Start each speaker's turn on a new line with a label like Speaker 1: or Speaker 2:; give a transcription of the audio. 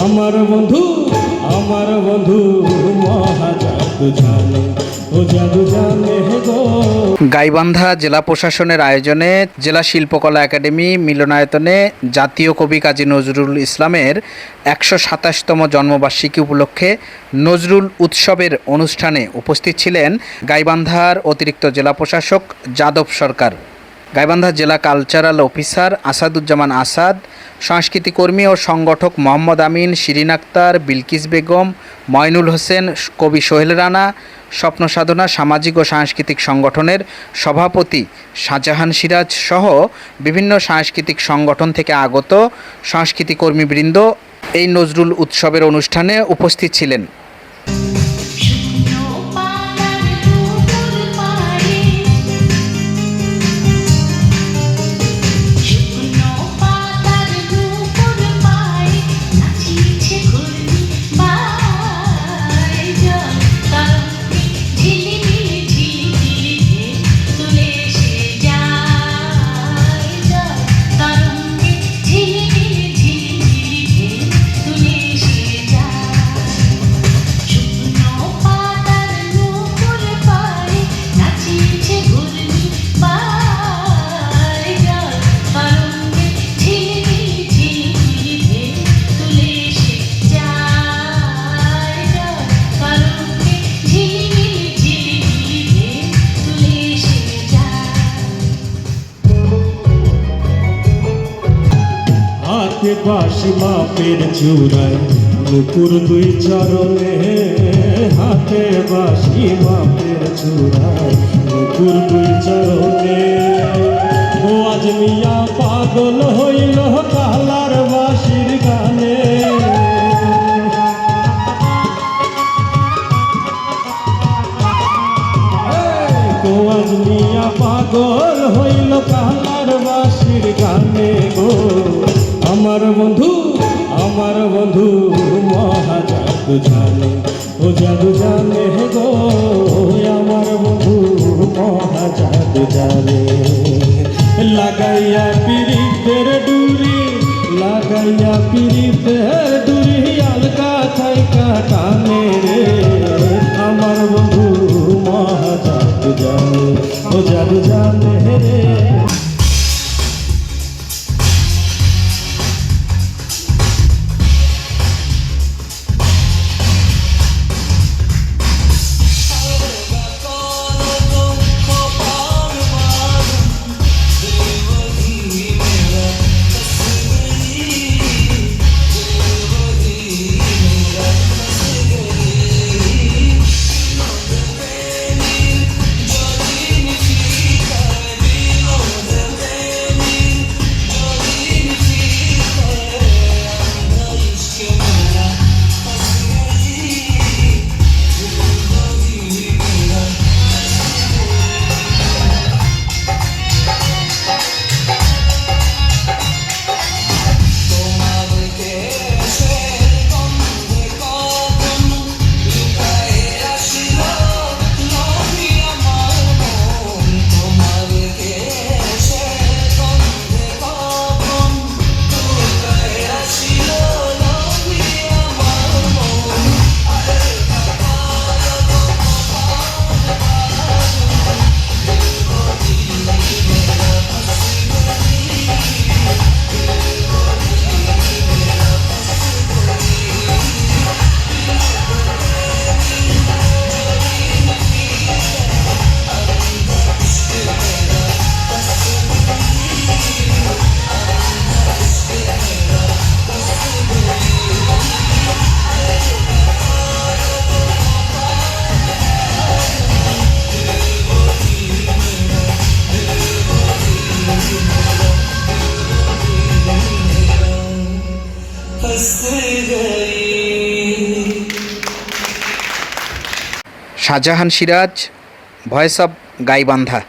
Speaker 1: আমার বন্ধু মহাজাদু জানে, ও জাদু জানে গো।
Speaker 2: গাইবান্ধা জেলা প্রশাসনের আয়োজনে জেলা শিল্পকলা একাডেমি মিলনায়তনে জাতীয় কবি কাজী নজরুল ইসলামের ১২৭তম জন্মবার্ষিকী উপলক্ষে নজরুল উৎসবের অনুষ্ঠানে উপস্থিত ছিলেন গাইবান্ধার অতিরিক্ত জেলা প্রশাসক যাদব সরকার, গাইবান্ধা জেলা কালচারাল অফিসার আসাদুজ্জামান আসাদ, সংস্কৃতি কর্মী ও সংগঠক মোহাম্মদ আমিন, শিরিন আক্তার, বিলকিস বেগম, ময়নুল হোসেন, কবি সোহেল রানা, স্বপ্ন সাধনা সামাজিক ও সাংস্কৃতিক সংগঠনের সভাপতি শাহজাহান সিরাজ সহ বিভিন্ন সাংস্কৃতিক সংগঠন থেকে আগত সংস্কৃতি কর্মীবৃন্দ এই নজরুল উৎসবের অনুষ্ঠানে উপস্থিত ছিলেন।
Speaker 1: হাতে বাঁশি মাপের চূড়ায় নুপুর দুই চরণে, হাতে বাঁশি মাপের চূড়ায় নুপুর দুই চরণে। ও আজ মিয়া পাগল হইল কালার বাঁশির গানে। ও আজ মিয়া পাগল হইল কালার বাঁশির গানে গো। আমার বন্ধু মহাজাদু জানে, ও জাদু জানে গো। আমার বন্ধু মহাজাদু জানে। লাগাইয়া পিরিতের ডুরি, লাগাইয়া পিরিতের ডুরি, আলকা থাইকা টানে রে। আমার বন্ধু মহাজাদু জানে, ও জাদু জানে রে। Shahjahan Siraj, voice of Gaibandha.